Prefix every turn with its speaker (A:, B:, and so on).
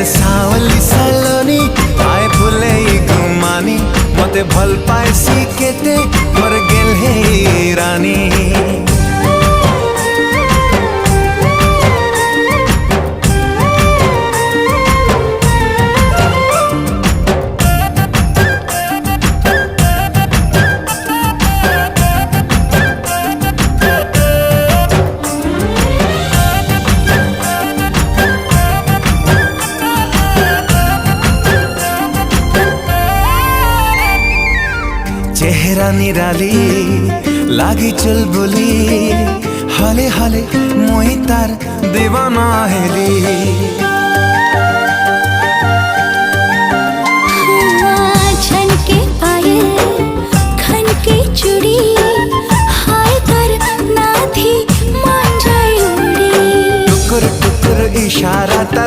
A: सावली सलोनी आए फुले घुमानी मते भल पाइसी केते मोर गेल हे रानी। चेहरा निराली लागी चुलबुली हले हले मोहि तार दीवाना हेली।
B: छनके पायल खनके चूड़ी हाय कर नाथी मान जाए उड़ी।
A: टुकुर टुकुर इशारा